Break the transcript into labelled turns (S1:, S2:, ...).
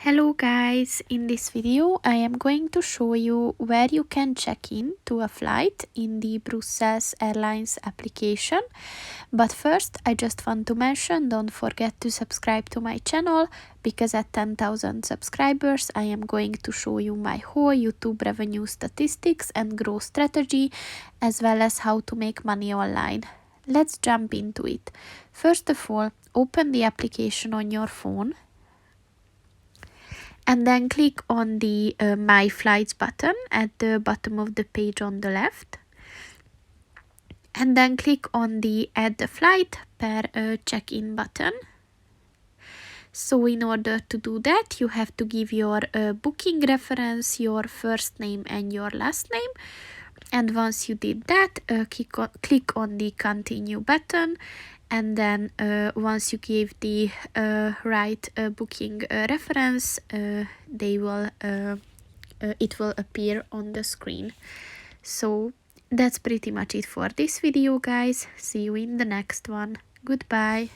S1: Hello guys, in this video I am going to show you where you can check in to a flight in the Brussels Airlines application. But first I just want to mention, don't forget to subscribe to my channel, because at 10,000 subscribers I am going to show you my whole YouTube revenue statistics and growth strategy, as well as how to make money online. Let's jump into it. First of all, open the application on your phone and then click on the My Flights button at the bottom of the page on the left. And then click on the Add the Flight per check-in button. So in order to do that, you have to give your booking reference, your first name and your last name. And once you did that, click on the Continue button. And then once you give the right booking reference, it will appear on the screen. So that's pretty much it for this video, guys. See you in the next one. Goodbye.